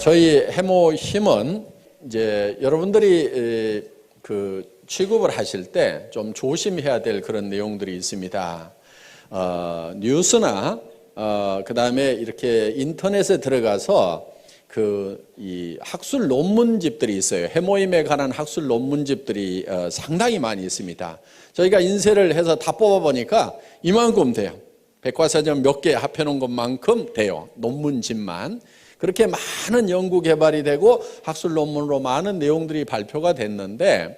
저희 해모힘은 이제 여러분들이 그 취급을 하실 때 좀 조심해야 될 그런 내용들이 있습니다. 뉴스나 그다음에 이렇게 인터넷에 들어가서 이 학술 논문집들이 있어요. 해모임에 관한 학술 논문집들이 상당히 많이 있습니다. 저희가 인쇄를 해서 다 뽑아보니까 이만큼 돼요. 백과사전 몇 개 합해놓은 것만큼 돼요. 논문집만. 그렇게 많은 연구 개발이 되고 학술 논문으로 많은 내용들이 발표가 됐는데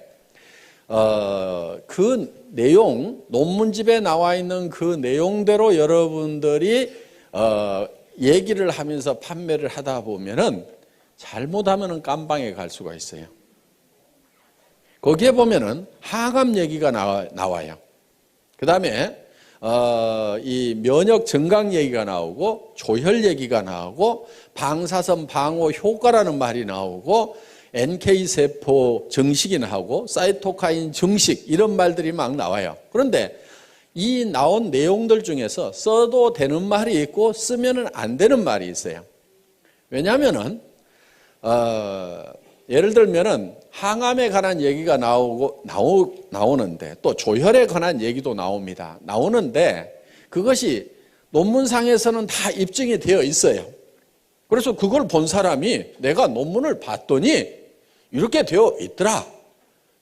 그 내용, 논문집에 나와 있는 그 내용대로 여러분들이 얘기를 하면서 판매를 하다 보면은 잘못하면은 깜방에 갈 수가 있어요. 거기에 보면은 항암 얘기가 나와요. 그 다음에 이 면역 증강 얘기가 나오고 조혈 얘기가 나오고 방사선 방어 효과라는 말이 나오고 NK세포 증식이 나오고 사이토카인 증식 이런 말들이 막 나와요. 그런데 이 나온 내용들 중에서 써도 되는 말이 있고 쓰면은 안 되는 말이 있어요. 왜냐하면은 예를 들면은 항암에 관한 얘기가 나오는데 또 조혈에 관한 얘기도 나오는데 그것이 논문상에서는 다 입증이 되어 있어요. 그래서 그걸 본 사람이 내가 논문을 봤더니 이렇게 되어 있더라.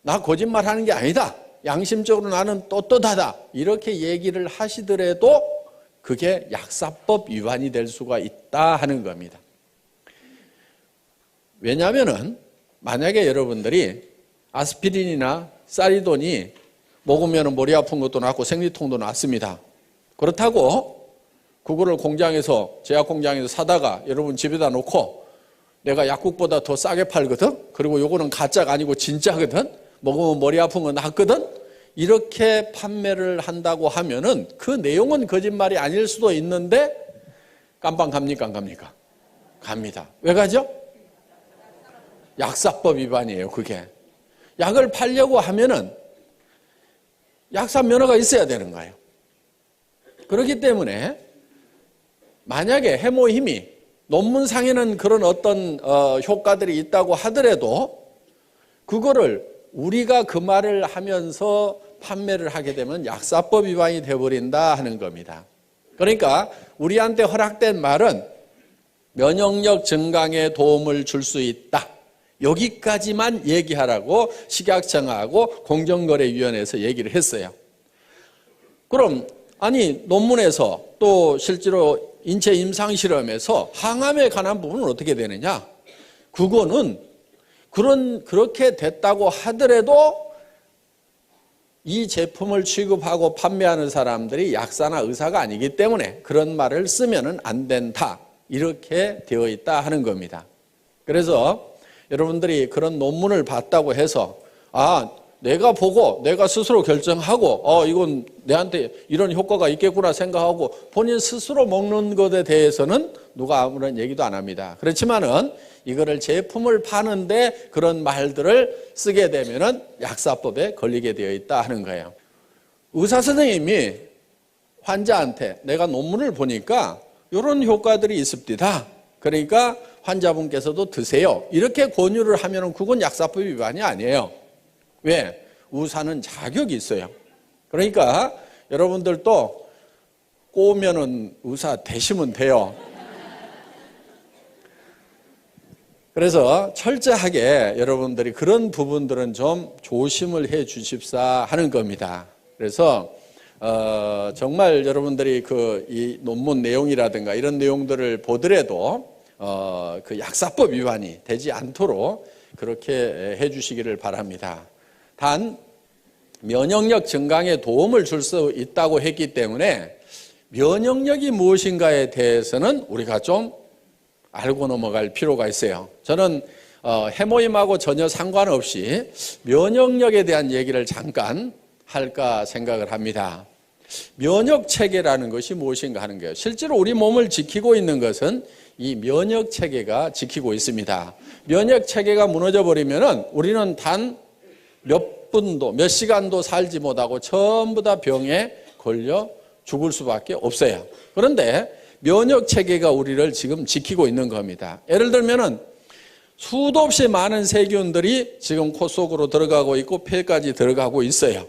나 거짓말하는 게 아니다. 양심적으로 나는 떳떳하다. 이렇게 얘기를 하시더라도 그게 약사법 위반이 될 수가 있다 하는 겁니다. 왜냐하면은 만약에 여러분들이 아스피린이나 사리돈이 먹으면 머리 아픈 것도 낫고 생리통도 낫습니다. 그렇다고 그거를 공장에서 제약 공장에서 사다가 여러분 집에다 놓고 내가 약국보다 더 싸게 팔거든. 그리고 요거는 가짜가 아니고 진짜거든. 먹으면 머리 아픈 건 낫거든. 이렇게 판매를 한다고 하면은 그 내용은 거짓말이 아닐 수도 있는데 깜빵 갑니까? 안 갑니까? 갑니다. 왜 가죠? 약사법 위반이에요, 그게. 약을 팔려고 하면은 약사 면허가 있어야 되는 거예요. 그렇기 때문에 만약에 해모힘이 논문상에는 그런 어떤 효과들이 있다고 하더라도 그거를 우리가 그 말을 하면서 판매를 하게 되면 약사법 위반이 되어버린다 하는 겁니다. 그러니까 우리한테 허락된 말은 면역력 증강에 도움을 줄 수 있다. 여기까지만 얘기하라고 식약청하고 공정거래위원회에서 얘기를 했어요. 그럼 아니 논문에서 또 실제로 인체 임상실험에서 항암에 관한 부분은 어떻게 되느냐? 그거는 그렇게 됐다고 하더라도 이 제품을 취급하고 판매하는 사람들이 약사나 의사가 아니기 때문에 그런 말을 쓰면은 안 된다. 이렇게 되어 있다 하는 겁니다. 그래서 여러분들이 그런 논문을 봤다고 해서 내가 보고 내가 스스로 결정하고 이건 내한테 이런 효과가 있겠구나 생각하고 본인 스스로 먹는 것에 대해서는 누가 아무런 얘기도 안 합니다. 그렇지만은 이거를 제품을 파는데 그런 말들을 쓰게 되면은 약사법에 걸리게 되어 있다 하는 거예요. 의사 선생님이 환자한테 내가 논문을 보니까 이런 효과들이 있습니다. 그러니까 환자분께서도 드세요. 이렇게 권유를 하면은 그건 약사법 위반이 아니에요. 왜? 의사는 자격이 있어요. 그러니까 여러분들도 꼬우면은 의사 되시면 돼요. 그래서 철저하게 여러분들이 그런 부분들은 좀 조심을 해 주십사 하는 겁니다. 그래서 정말 여러분들이 이 논문 내용이라든가 이런 내용들을 보더라도 그 약사법 위반이 되지 않도록 그렇게 해 주시기를 바랍니다. 단 면역력 증강에 도움을 줄 수 있다고 했기 때문에 면역력이 무엇인가에 대해서는 우리가 좀 알고 넘어갈 필요가 있어요. 저는 해모임하고 전혀 상관없이 면역력에 대한 얘기를 잠깐 할까 생각을 합니다. 면역체계라는 것이 무엇인가 하는 거예요. 실제로 우리 몸을 지키고 있는 것은 이 면역체계가 지키고 있습니다. 면역체계가 무너져버리면 우리는 단 몇 시간도 살지 못하고 전부 다 병에 걸려 죽을 수밖에 없어요. 그런데 면역 체계가 우리를 지금 지키고 있는 겁니다. 예를 들면은 수도 없이 많은 세균들이 지금 코 속으로 들어가고 있고 폐까지 들어가고 있어요.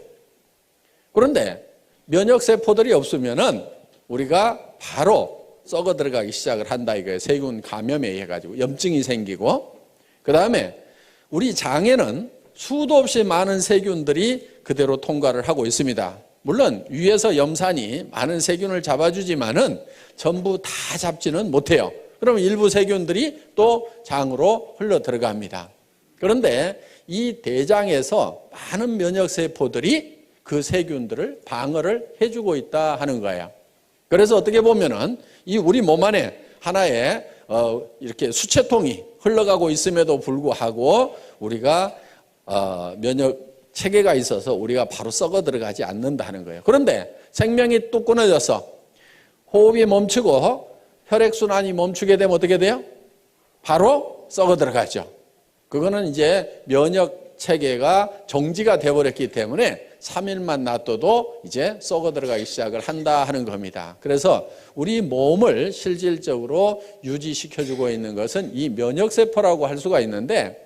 그런데 면역 세포들이 없으면은 우리가 바로 썩어 들어가기 시작을 한다 이거예요. 세균 감염에 의해 가지고 염증이 생기고, 그 다음에 우리 장에는 수도 없이 많은 세균들이 그대로 통과를 하고 있습니다. 물론 위에서 염산이 많은 세균을 잡아주지만은 전부 다 잡지는 못해요. 그러면 일부 세균들이 또 장으로 흘러 들어갑니다. 그런데 이 대장에서 많은 면역세포들이 그 세균들을 방어를 해주고 있다 하는 거예요. 그래서 어떻게 보면은 이 우리 몸 안에 하나의 이렇게 수채통이 흘러가고 있음에도 불구하고 우리가 면역 체계가 있어서 우리가 바로 썩어 들어가지 않는다 하는 거예요. 그런데 생명이 뚝 끊어져서 호흡이 멈추고 혈액순환이 멈추게 되면 어떻게 돼요? 바로 썩어 들어가죠. 그거는 이제 면역 체계가 정지가 되어버렸기 때문에 3일만 놔둬도 이제 썩어 들어가기 시작을 한다 하는 겁니다. 그래서 우리 몸을 실질적으로 유지시켜주고 있는 것은 이 면역세포라고 할 수가 있는데,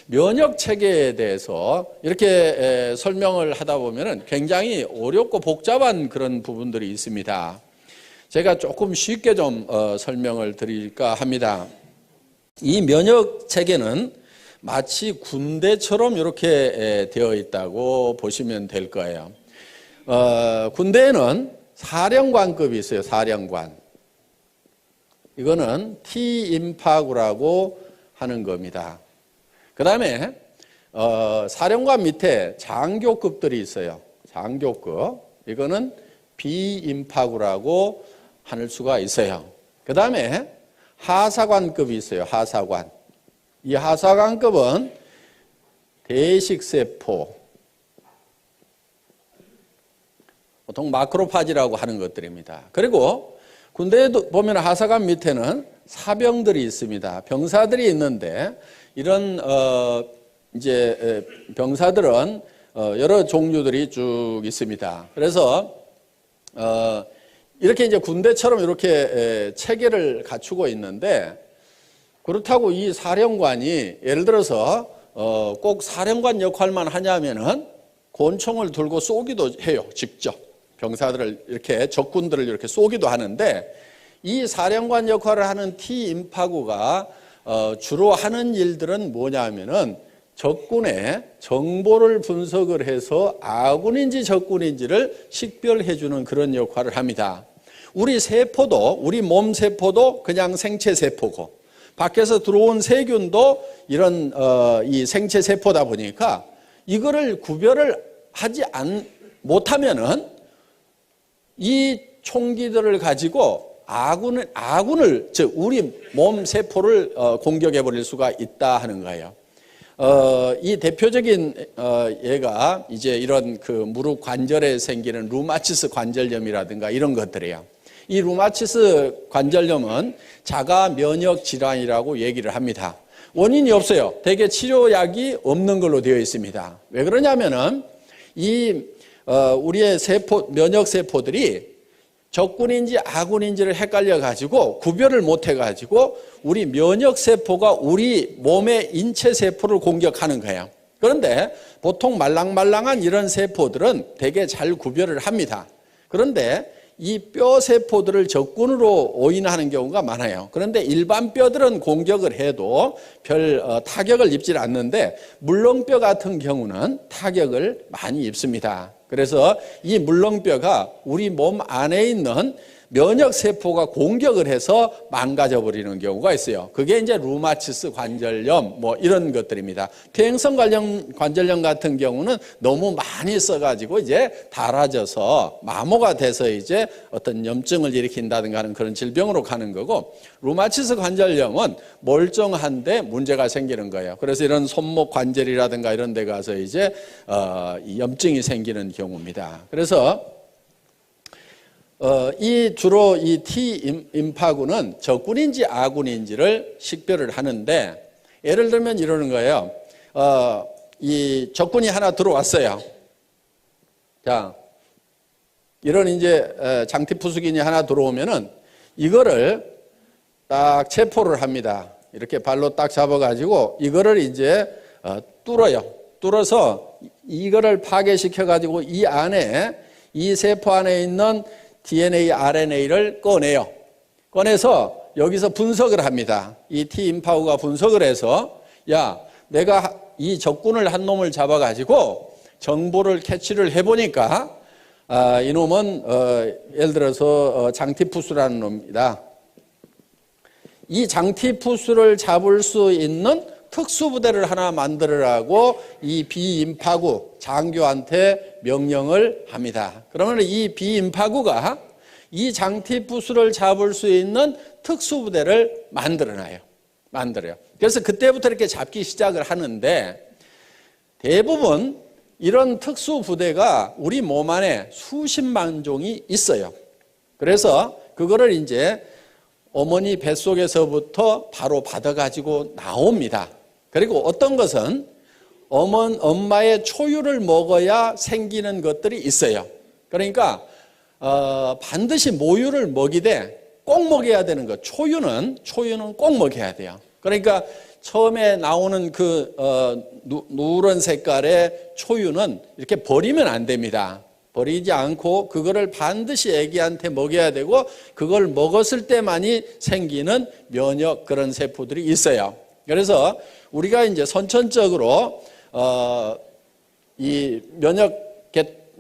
면역 체계에 대해서 이렇게 설명을 하다 보면 굉장히 어렵고 복잡한 그런 부분들이 있습니다. 제가 조금 쉽게 좀 설명을 드릴까 합니다. 이 면역 체계는 마치 군대처럼 이렇게 되어 있다고 보시면 될 거예요. 군대에는 사령관급이 있어요. 사령관. 이거는 T임파구라고 하는 겁니다. 그 다음에 사령관 밑에 장교급들이 있어요. 장교급. 이거는 B임파구라고 할 수가 있어요. 그 다음에 하사관급이 있어요. 하사관. 이 하사관급은 대식세포, 보통 마크로파지라고 하는 것들입니다. 그리고 군대에도 보면 하사관 밑에는 사병들이 있습니다. 병사들이 있는데 이런 이제 병사들은 여러 종류들이 쭉 있습니다. 그래서 이렇게 이제 군대처럼 이렇게 체계를 갖추고 있는데, 그렇다고 이 사령관이 예를 들어서 꼭 사령관 역할만 하냐면은 권총을 들고 쏘기도 해요. 직접 병사들을 이렇게 적군들을 이렇게 쏘기도 하는데, 이 사령관 역할을 하는 T임파구가 주로 하는 일들은 뭐냐면은 적군의 정보를 분석을 해서 아군인지 적군인지를 식별해 주는 그런 역할을 합니다. 우리 세포도, 우리 몸 세포도 그냥 생체 세포고, 밖에서 들어온 세균도 이런 이 생체 세포다 보니까 이거를 구별을 하지 못하면은 이 총기들을 가지고 아군을 즉 우리 몸 세포를 공격해 버릴 수가 있다 하는 거예요. 이 대표적인 예가 이제 이런 그 무릎 관절에 생기는 루마티스 관절염이라든가 이런 것들이에요. 이 루마티스 관절염은 자가 면역 질환이라고 얘기를 합니다. 원인이 없어요. 대개 치료약이 없는 걸로 되어 있습니다. 왜 그러냐면은 이 우리의 세포, 면역 세포들이 적군인지 아군인지를 헷갈려 가지고 구별을 못 해 가지고 우리 면역 세포가 우리 몸의 인체 세포를 공격하는 거예요. 그런데 보통 말랑말랑한 이런 세포들은 되게 잘 구별을 합니다. 그런데 이 뼈 세포들을 적군으로 오인하는 경우가 많아요. 그런데 일반 뼈들은 공격을 해도 별 타격을 입질 않는데 물렁뼈 같은 경우는 타격을 많이 입습니다. 그래서 이 물렁뼈가 우리 몸 안에 있는 면역세포가 공격을 해서 망가져 버리는 경우가 있어요. 그게 이제 루마티스 관절염 뭐 이런 것들입니다. 퇴행성 관절염 같은 경우는 너무 많이 써가지고 이제 닳아져서 마모가 돼서 이제 어떤 염증을 일으킨다든가 하는 그런 질병으로 가는 거고, 루마티스 관절염은 멀쩡한데 문제가 생기는 거예요. 그래서 이런 손목 관절이라든가 이런 데 가서 이제 염증이 생기는 경우입니다. 그래서 주로 이 T임파구는 적군인지 아군인지를 식별을 하는데, 예를 들면 이러는 거예요. 이 적군이 하나 들어왔어요. 자, 이런 이제 장티푸스균이 하나 들어오면은 이거를 딱 체포를 합니다. 이렇게 발로 딱 잡아가지고 이거를 이제 뚫어요. 뚫어서 이거를 파괴시켜가지고 이 안에, 이 세포 안에 있는 DNA, RNA를 꺼내요. 꺼내서 여기서 분석을 합니다. 이 T임파구가 분석을 해서, 야, 내가 이 적군을 한 놈을 잡아가지고 정보를 캐치를 해보니까 이놈은 예를 들어서 장티푸스라는 놈입니다. 이 장티푸스를 잡을 수 있는 특수부대를 하나 만들으라고 이 비임파구 장교한테 명령을 합니다. 그러면 이 비임파구가 이 장티푸스를 잡을 수 있는 특수부대를 만들어요. 그래서 그때부터 이렇게 잡기 시작을 하는데, 대부분 이런 특수부대가 우리 몸 안에 수십만 종이 있어요. 그래서 그거를 이제 어머니 뱃속에서부터 바로 받아가지고 나옵니다. 그리고 어떤 것은 엄마의 초유를 먹어야 생기는 것들이 있어요. 그러니까 반드시 모유를 먹이되 꼭 먹여야 되는 것. 초유는 꼭 먹여야 돼요. 그러니까 처음에 나오는 그 누런 색깔의 초유는 이렇게 버리면 안 됩니다. 버리지 않고 그거를 반드시 아기한테 먹여야 되고, 그걸 먹었을 때만이 생기는 면역 그런 세포들이 있어요. 그래서 우리가 이제 선천적으로 이 면역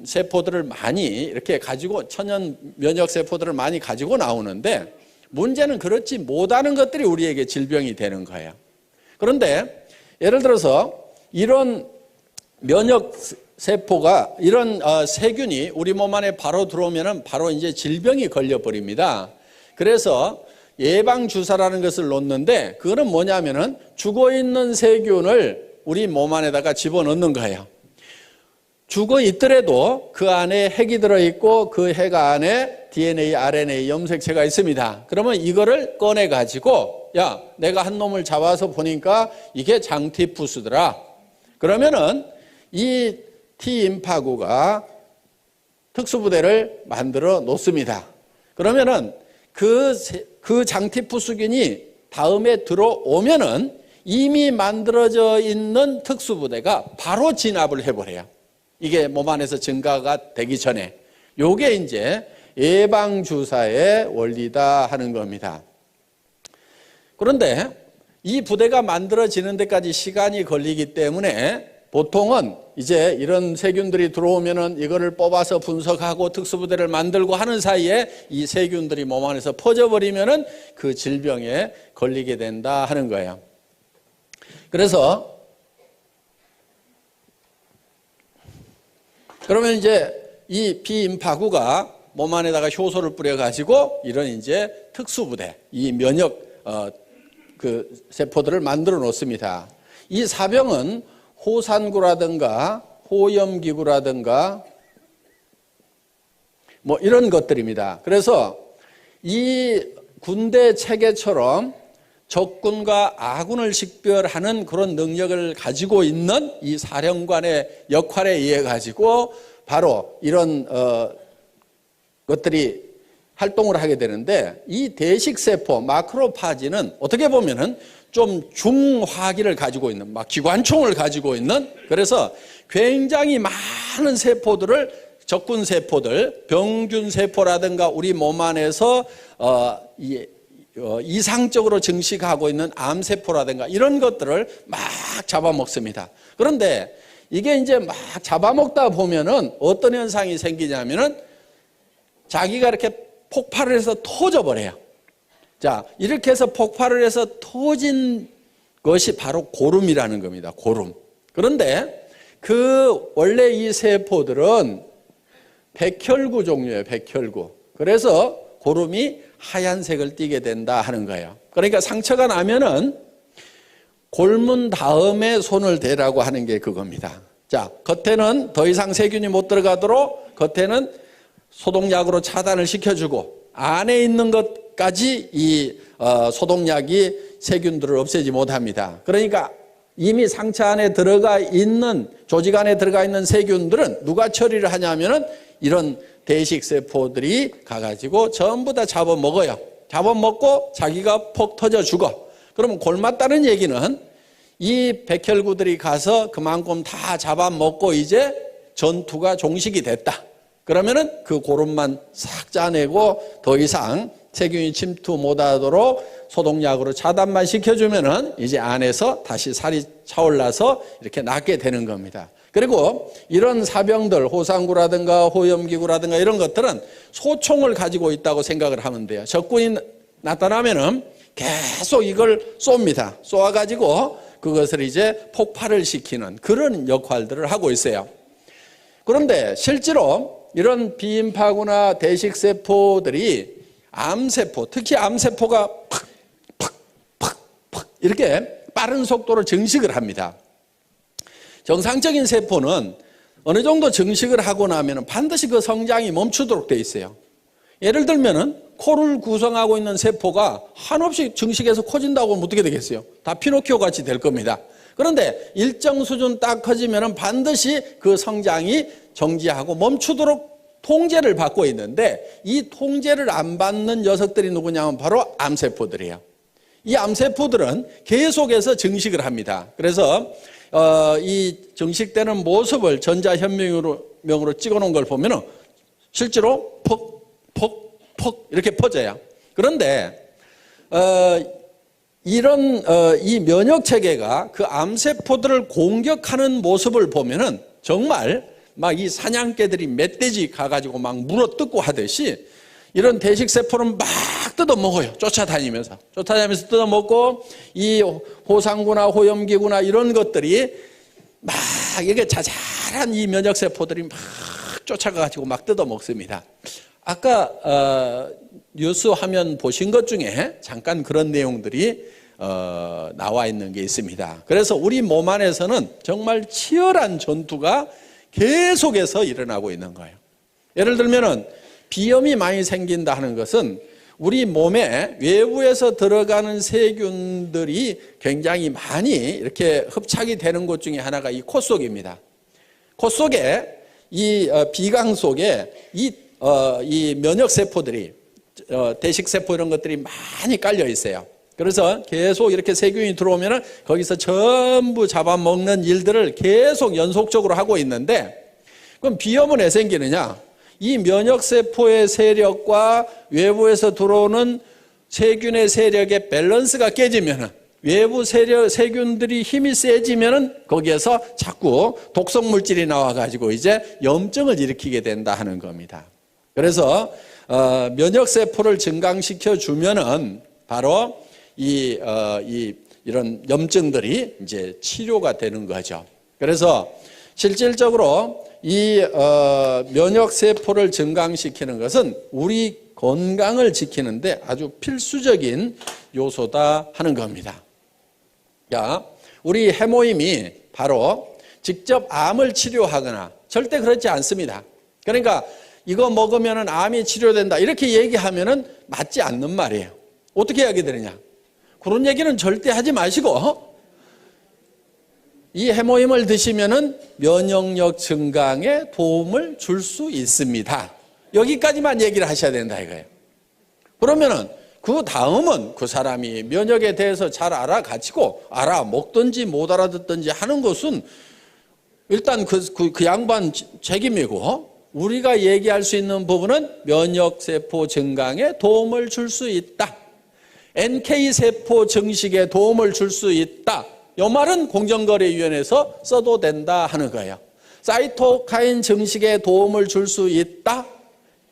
세포들을 많이 이렇게 가지고, 천연 면역 세포들을 많이 가지고 나오는데, 문제는 그렇지 못하는 것들이 우리에게 질병이 되는 거예요. 그런데 예를 들어서 이런 면역 세포가, 이런 세균이 우리 몸 안에 바로 들어오면은 바로 이제 질병이 걸려버립니다. 그래서 예방주사라는 것을 놓는데, 그거는 뭐냐면은 죽어있는 세균을 우리 몸 안에다가 집어넣는 거예요. 죽어 있더라도 그 안에 핵이 들어있고 그 핵 안에 DNA, RNA 염색체가 있습니다. 그러면 이거를 꺼내가지고, 야, 내가 한 놈을 잡아서 보니까 이게 장티푸스더라. 그러면은 이 T임파구가 특수부대를 만들어 놓습니다. 그러면은 그 장티푸스균이 다음에 들어오면은 이미 만들어져 있는 특수부대가 바로 진압을 해버려요. 이게 몸 안에서 증가가 되기 전에. 요게 이제 예방주사의 원리다 하는 겁니다. 그런데 이 부대가 만들어지는 데까지 시간이 걸리기 때문에 보통은 이제 이런 세균들이 들어오면은 이거를 뽑아서 분석하고 특수부대를 만들고 하는 사이에 이 세균들이 몸 안에서 퍼져버리면은 그 질병에 걸리게 된다 하는 거예요. 그래서 그러면 이제 이 비임파구가 몸 안에다가 효소를 뿌려가지고 이런 이제 특수부대, 이 면역 그 세포들을 만들어 놓습니다. 이 사병은 호산구라든가 호염기구라든가 뭐 이런 것들입니다. 그래서 이 군대 체계처럼 적군과 아군을 식별하는 그런 능력을 가지고 있는 이 사령관의 역할에 의해 가지고 바로 이런 것들이 활동을 하게 되는데, 이 대식세포 마크로파지는 어떻게 보면은 좀 중화기를 가지고 있는, 막 기관총을 가지고 있는, 그래서 굉장히 많은 세포들을, 적군 세포들, 병균 세포라든가 우리 몸 안에서 이상적으로 증식하고 있는 암세포라든가 이런 것들을 막 잡아먹습니다. 그런데 이게 이제 막 잡아먹다 보면은 어떤 현상이 생기냐면은 자기가 이렇게 폭발을 해서 터져버려요. 자, 이렇게 해서 폭발을 해서 터진 것이 바로 고름이라는 겁니다. 고름. 그런데 원래 이 세포들은 백혈구 종류예요. 백혈구. 그래서 고름이 하얀색을 띠게 된다 하는 거예요. 그러니까 상처가 나면은 골문 다음에 손을 대라고 하는 게 그겁니다. 자, 겉에는 더 이상 세균이 못 들어가도록 겉에는 소독약으로 차단을 시켜주고, 안에 있는 것까지 이 소독약이 세균들을 없애지 못합니다. 그러니까 이미 상처 안에 들어가 있는, 조직 안에 들어가 있는 세균들은 누가 처리를 하냐면은 이런 대식세포들이 가가지고 전부 다 잡아먹어요. 잡아먹고 자기가 폭 터져 죽어. 그러면 골맞다는 얘기는 이 백혈구들이 가서 그만큼 다 잡아먹고 이제 전투가 종식이 됐다. 그러면은 그 고름만 싹 짜내고 더 이상 세균이 침투 못하도록 소독약으로 차단만 시켜주면은 이제 안에서 다시 살이 차올라서 이렇게 낫게 되는 겁니다. 그리고 이런 사병들, 호상구라든가 호염기구라든가 이런 것들은 소총을 가지고 있다고 생각을 하면 돼요. 적군이 나타나면은 계속 이걸 쏩니다. 쏘아가지고 그것을 이제 폭발을 시키는 그런 역할들을 하고 있어요. 그런데 실제로 이런 비인파구나 대식세포들이 암세포, 특히 암세포가 팍 이렇게 빠른 속도로 증식을 합니다. 정상적인 세포는 어느 정도 증식을 하고 나면 반드시 그 성장이 멈추도록 돼 있어요. 예를 들면은 코를 구성하고 있는 세포가 한없이 증식해서 커진다고 하면 어떻게 되겠어요? 다 피노키오 같이 될 겁니다. 그런데 일정 수준 딱 커지면은 반드시 그 성장이 정지하고 멈추도록 통제를 받고 있는데 이 통제를 안 받는 녀석들이 누구냐면 바로 암세포들이에요. 이 암세포들은 계속해서 증식을 합니다. 그래서 이 증식되는 모습을 전자현미경으로 찍어놓은 걸 보면은 실제로 퍽 이렇게 퍼져요. 그런데 이 면역 체계가 그 암세포들을 공격하는 모습을 보면은 정말 막 이 사냥개들이 멧돼지 가가지고 막 물어뜯고 하듯이 이런 대식세포는 막 뜯어먹어요. 쫓아다니면서 뜯어먹고 이 호상구나 호염기구나 이런 것들이 막 이게 자잘한 이 면역세포들이 막 쫓아가가지고 막 뜯어먹습니다. 아까 뉴스 화면 보신 것 중에 잠깐 그런 내용들이 나와 있는 게 있습니다. 그래서 우리 몸 안에서는 정말 치열한 전투가 계속해서 일어나고 있는 거예요. 예를 들면은 비염이 많이 생긴다 하는 것은 우리 몸에 외부에서 들어가는 세균들이 굉장히 많이 이렇게 흡착이 되는 곳 중에 하나가 이 코 속입니다. 코 속에 이 비강 속에 이 면역세포들이 대식세포 이런 것들이 많이 깔려 있어요. 그래서 계속 이렇게 세균이 들어오면 거기서 전부 잡아먹는 일들을 계속 연속적으로 하고 있는데 그럼 비염은 왜 생기느냐? 이 면역세포의 세력과 외부에서 들어오는 세균의 세력의 밸런스가 깨지면 외부 세균들이 힘이 세지면 거기에서 자꾸 독성물질이 나와가지고 이제 염증을 일으키게 된다 하는 겁니다. 그래서 면역세포를 증강시켜 주면은 바로 이런 염증들이 이제 치료가 되는 거죠. 그래서 실질적으로 이 면역세포를 증강시키는 것은 우리 건강을 지키는데 아주 필수적인 요소다 하는 겁니다. 자, 우리 해모임이 바로 직접 암을 치료하거나 절대 그렇지 않습니다. 그러니까 이거 먹으면 암이 치료된다 이렇게 얘기하면 맞지 않는 말이에요. 어떻게 하게 되느냐? 그런 얘기는 절대 하지 마시고 이 해모임을 드시면은 면역력 증강에 도움을 줄 수 있습니다. 여기까지만 얘기를 하셔야 된다 이거예요. 그러면은 그 다음은 그 사람이 면역에 대해서 잘 알아가지고 알아먹든지 못 알아듣든지 하는 것은 일단 그 양반 책임이고 우리가 얘기할 수 있는 부분은 면역세포 증강에 도움을 줄 수 있다. NK세포 증식에 도움을 줄 수 있다. 이 말은 공정거래위원회에서 써도 된다 하는 거예요. 사이토카인 증식에 도움을 줄 수 있다.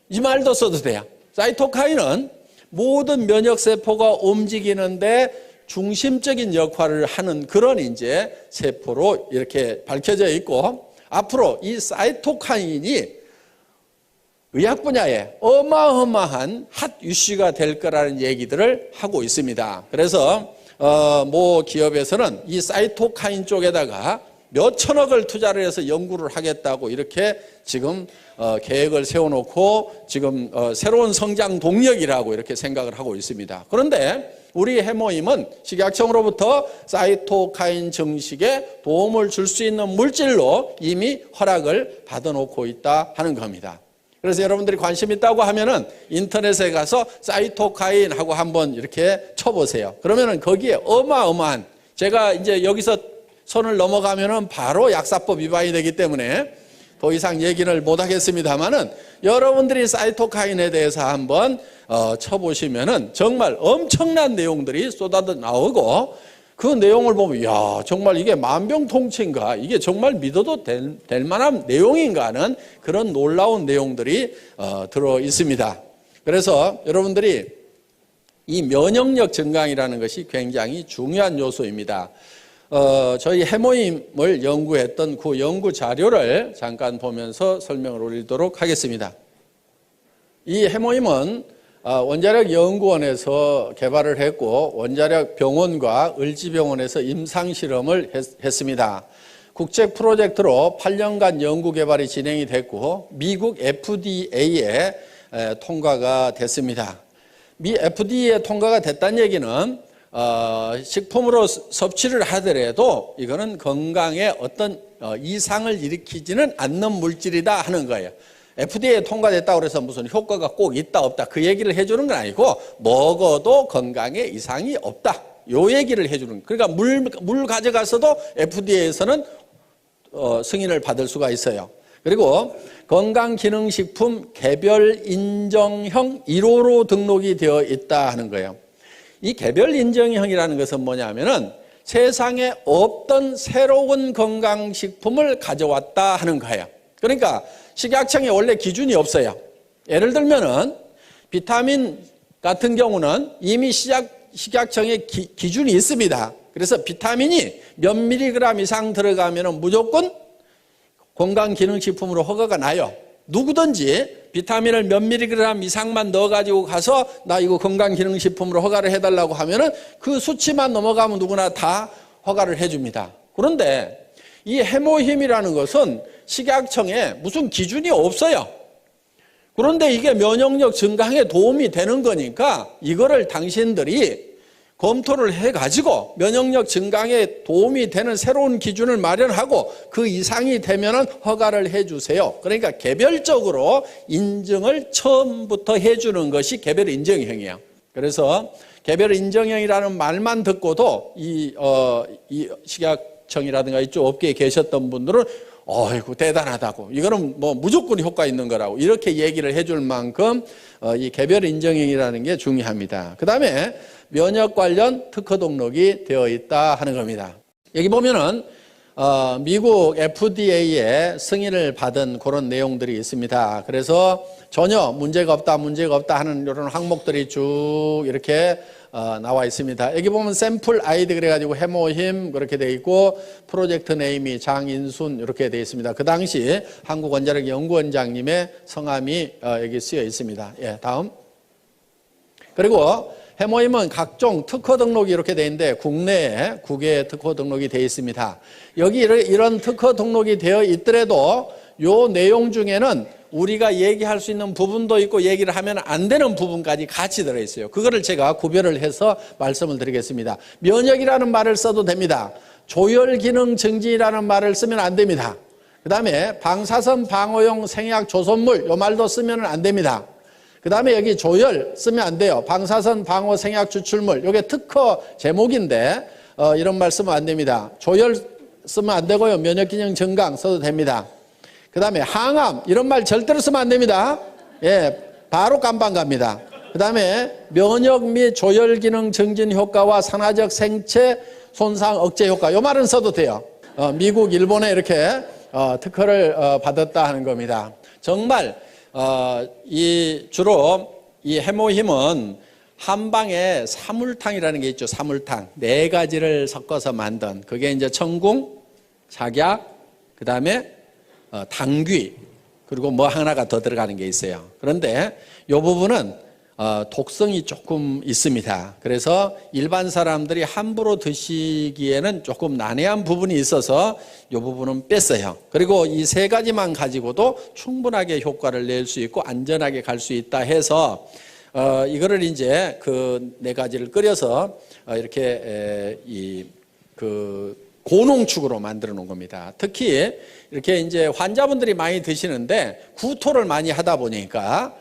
이 말도 써도 돼요. 사이토카인은 모든 면역세포가 움직이는데 중심적인 역할을 하는 그런 이제 세포로 이렇게 밝혀져 있고 앞으로 이 사이토카인이 의학 분야에 어마어마한 핫 이슈가 될 거라는 얘기들을 하고 있습니다. 그래서 모 기업에서는 이 사이토카인 쪽에다가 몇 천억을 투자를 해서 연구를 하겠다고 이렇게 지금 계획을 세워놓고 지금 새로운 성장 동력이라고 이렇게 생각을 하고 있습니다. 그런데 우리 해모임은 식약청으로부터 사이토카인 증식에 도움을 줄 수 있는 물질로 이미 허락을 받아놓고 있다 하는 겁니다. 그래서 여러분들이 관심 있다고 하면은 인터넷에 가서 사이토카인하고 한번 이렇게 쳐보세요. 그러면은 거기에 어마어마한, 제가 이제 여기서 선을 넘어가면은 바로 약사법 위반이 되기 때문에 더 이상 얘기를 못 하겠습니다만은 여러분들이 사이토카인에 대해서 한번 쳐보시면은 정말 엄청난 내용들이 쏟아져 나오고, 그 내용을 보면 야, 정말 이게 만병통치인가, 이게 정말 믿어도 될 만한 내용인가 하는 그런 놀라운 내용들이 들어 있습니다. 그래서 여러분들이 이 면역력 증강이라는 것이 굉장히 중요한 요소입니다. 저희 해모임을 연구했던 그 연구 자료를 잠깐 보면서 설명을 올리도록 하겠습니다. 이 해모임은 원자력 연구원에서 개발을 했고 원자력 병원과 을지병원에서 임상실험을 했습니다. 국제 프로젝트로 8년간 연구 개발이 진행이 됐고 미국 FDA에 통과가 됐습니다. 미 FDA에 통과가 됐다는 얘기는 식품으로 섭취를 하더라도 이거는 건강에 어떤 이상을 일으키지는 않는 물질이다 하는 거예요. FDA에 통과됐다고 해서 무슨 효과가 꼭 있다 없다 그 얘기를 해주는 건 아니고, 먹어도 건강에 이상이 없다 요 얘기를 해주는 거예요. 그러니까 물 가져가서도 FDA에서는 승인을 받을 수가 있어요. 그리고 건강기능식품 개별 인정형 1호로 등록이 되어 있다 하는 거예요. 이 개별 인정형이라는 것은 뭐냐면은 세상에 없던 새로운 건강식품을 가져왔다 하는 거예요. 그러니까 식약청에 원래 기준이 없어요. 예를 들면은 비타민 같은 경우는 이미 식약청에 기준이 있습니다. 그래서 비타민이 몇 밀리그램 이상 들어가면은 무조건 건강기능식품으로 허가가 나요. 누구든지 비타민을 몇 밀리그램 이상만 넣어가지고 가서 나 이거 건강기능식품으로 허가를 해달라고 하면은 그 수치만 넘어가면 누구나 다 허가를 해줍니다. 그런데 이 해모힘이라는 것은 식약청에 무슨 기준이 없어요. 그런데 이게 면역력 증강에 도움이 되는 거니까 이거를 당신들이 검토를 해가지고 면역력 증강에 도움이 되는 새로운 기준을 마련하고 그 이상이 되면은 허가를 해주세요. 그러니까 개별적으로 인증을 처음부터 해주는 것이 개별 인정형이에요. 그래서 개별 인정형이라는 말만 듣고도 이 식약청이라든가 이쪽 업계에 계셨던 분들은 어이구 대단하다고, 이거는 뭐 무조건 효과 있는 거라고 이렇게 얘기를 해줄 만큼 이 개별 인정형이라는 게 중요합니다. 그 다음에 면역 관련 특허 등록이 되어 있다 하는 겁니다. 여기 보면은 미국 FDA에 승인을 받은 그런 내용들이 있습니다. 그래서 전혀 문제가 없다 하는 이런 항목들이 쭉 이렇게 나와 있습니다. 여기 보면 샘플 아이디 그래가지고 해모힘 그렇게 돼 있고 프로젝트 네임이 장인순 이렇게 돼 있습니다. 그 당시 한국원자력연구원장님의 성함이 여기 쓰여 있습니다. 예, 다음. 그리고 해모힘은 각종 특허 등록이 이렇게 돼 있는데 국내에 9개 특허 등록이 되어 있습니다. 여기 이런 특허 등록이 되어 있더라도 요 내용 중에는 우리가 얘기할 수 있는 부분도 있고 얘기를 하면 안 되는 부분까지 같이 들어있어요. 그거를 제가 구별을 해서 말씀을 드리겠습니다. 면역이라는 말을 써도 됩니다. 조혈기능 증진이라는 말을 쓰면 안 됩니다. 그 다음에 방사선 방어용 생약 조선물 요 말도 쓰면 안 됩니다. 그 다음에 여기 조혈 쓰면 안 돼요. 방사선 방어 생약 추출물 요게 특허 제목인데 이런 말 쓰면 안 됩니다. 조혈 쓰면 안 되고요. 면역기능 증강 써도 됩니다. 그 다음에 항암 이런 말 절대로 쓰면 안 됩니다. 예, 바로 깜빵 갑니다. 그 다음에 면역 및 조혈기능 증진 효과와 산화적 생체 손상 억제 효과 요 말은 써도 돼요. 미국, 일본에 이렇게 특허를 받았다 하는 겁니다. 정말 주로 이 해모힘은 한방에 사물탕이라는 게 있죠. 사물탕 4가지를 섞어서 만든 그게 이제 청궁, 작약, 그 다음에 당귀 그리고 뭐 하나가 더 들어가는 게 있어요. 그런데 이 부분은 독성이 조금 있습니다. 그래서 일반 사람들이 함부로 드시기에는 조금 난해한 부분이 있어서 이 부분은 뺐어요. 그리고 이 3가지만 가지고도 충분하게 효과를 낼 수 있고 안전하게 갈 수 있다 해서 이거를 이제 그 4가지를 끓여서 이렇게 고농축으로 만들어 놓은 겁니다. 특히 이렇게 이제 환자분들이 많이 드시는데 구토를 많이 하다 보니까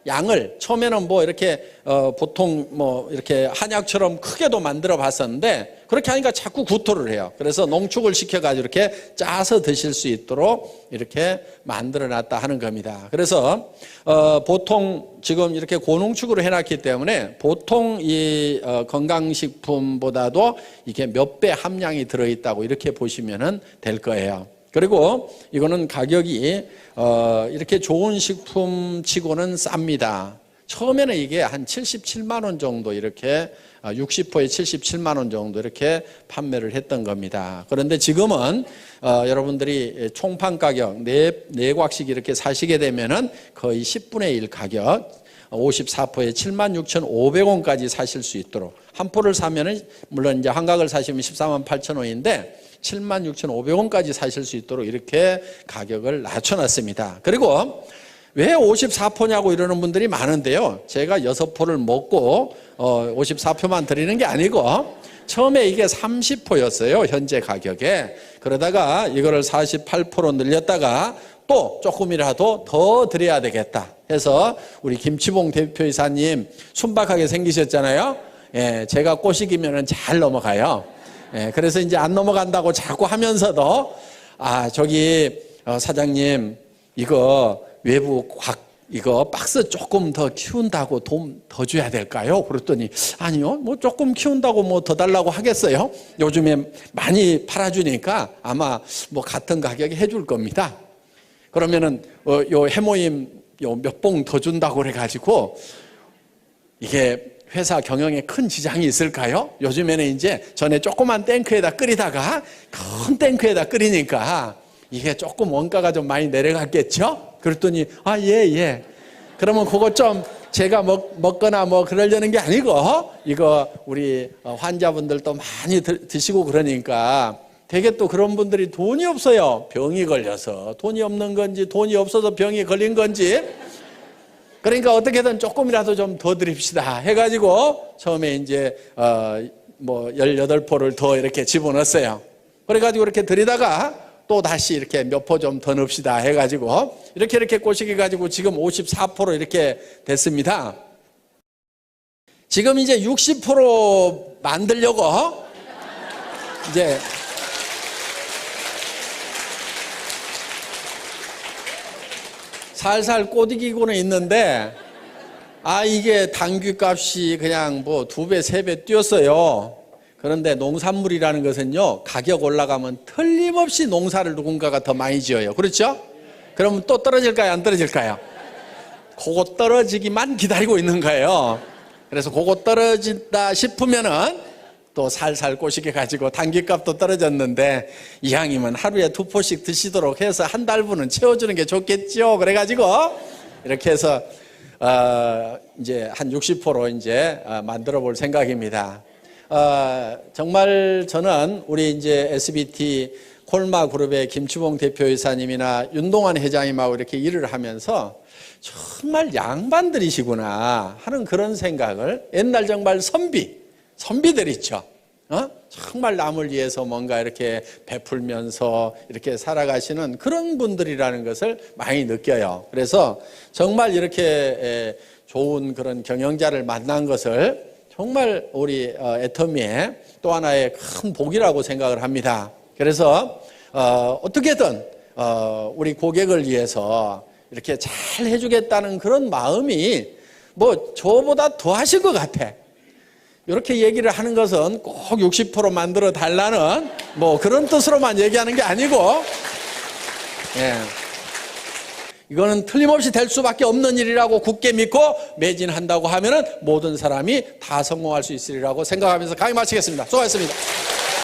양을 처음에는 뭐 이렇게 보통 뭐 이렇게 한약처럼 크게도 만들어 봤었는데 그렇게 하니까 자꾸 구토를 해요. 그래서 농축을 시켜가지고 이렇게 짜서 드실 수 있도록 이렇게 만들어 놨다 하는 겁니다. 그래서 보통 지금 이렇게 고농축으로 해놨기 때문에 보통 이 건강식품보다도 이게 몇 배 함량이 들어있다고 이렇게 보시면 될 거예요. 그리고 이거는 가격이 이렇게 좋은 식품 치고는 쌉니다. 처음에는 이게 한 77만 원 정도 이렇게 60호에 77만 원 정도 이렇게 판매를 했던 겁니다. 그런데 지금은 여러분들이 총판 가격 네 곽씩 이렇게 사시게 되면은 거의 10분의 1 가격 54포에 76,500원까지 사실 수 있도록 한 포를 사면은 물론 이제 한각을 사시면 14만 8천 원인데 76,500원까지 사실 수 있도록 이렇게 가격을 낮춰놨습니다. 그리고 왜 54포냐고 이러는 분들이 많은데요. 제가 6포를 먹고 54포만 드리는 게 아니고 처음에 이게 30포였어요. 현재 가격에. 그러다가 이거를 48포로 늘렸다가 또 조금이라도 더 드려야 되겠다 해서 우리 김치봉 대표이사님 순박하게 생기셨잖아요. 예, 제가 꼬시기면 잘 넘어가요. 예, 그래서 이제 안 넘어간다고 자꾸 하면서도 저기 사장님 이거 외부 이거 박스 조금 더 키운다고 돈 더 줘야 될까요? 그랬더니 아니요, 뭐 조금 키운다고 뭐 더 달라고 하겠어요? 요즘에 많이 팔아주니까 아마 뭐 같은 가격에 해줄 겁니다. 그러면은 요 해모임 요 몇 봉 더 준다고 그래가지고 이게 회사 경영에 큰 지장이 있을까요? 요즘에는 이제 전에 조그만 탱크에다 끓이다가 큰 탱크에다 끓이니까 이게 조금 원가가 좀 많이 내려갔겠죠? 그랬더니 예. 그러면 그거 좀 제가 먹거나 뭐 그러려는 게 아니고 이거 우리 환자분들도 많이 드시고 그러니까 되게 또 그런 분들이 돈이 없어요. 병이 걸려서 돈이 없는 건지 돈이 없어서 병이 걸린 건지 그러니까 어떻게든 조금이라도 좀 더 드립시다 해가지고 처음에 이제 뭐 18포를 더 이렇게 집어넣었어요. 그래가지고 이렇게 드리다가 또 다시 이렇게 몇 포 좀 더 넣읍시다 해가지고 이렇게 꼬시기 가지고 지금 54포로 이렇게 됐습니다. 지금 이제 60포로 만들려고 이제 살살 꼬드기고는 있는데 이게 당귀값이 그냥 뭐 2배, 3배 뛰었어요. 그런데 농산물이라는 것은요 가격 올라가면 틀림없이 농사를 누군가가 더 많이 지어요. 그렇죠? 그러면 또 떨어질까요? 안 떨어질까요? 그거 떨어지기만 기다리고 있는 거예요. 그래서 그거 떨어진다 싶으면은 또 살살 꼬시게 가지고 당귀값도 떨어졌는데 이왕이면 하루에 2포씩 드시도록 해서 한 달분은 채워주는 게 좋겠죠. 그래가지고 이렇게 해서 이제 한 60포로 이제 만들어 볼 생각입니다. 정말 저는 우리 이제 SBT 콜마 그룹의 김치봉 대표이사님이나 윤동환 회장님하고 이렇게 일을 하면서 정말 양반들이시구나 하는 그런 생각을 옛날 정말 선비들 있죠. 정말 남을 위해서 뭔가 이렇게 베풀면서 이렇게 살아가시는 그런 분들이라는 것을 많이 느껴요. 그래서 정말 이렇게 좋은 그런 경영자를 만난 것을 정말 우리 애터미의 또 하나의 큰 복이라고 생각을 합니다. 그래서 어떻게든 우리 고객을 위해서 이렇게 잘 해주겠다는 그런 마음이 뭐 저보다 더 하실 것 같아. 이렇게 얘기를 하는 것은 꼭 60% 만들어 달라는 뭐 그런 뜻으로만 얘기하는 게 아니고 이거는 틀림없이 될 수밖에 없는 일이라고 굳게 믿고 매진한다고 하면은 모든 사람이 다 성공할 수 있으리라고 생각하면서 강의 마치겠습니다. 수고하셨습니다.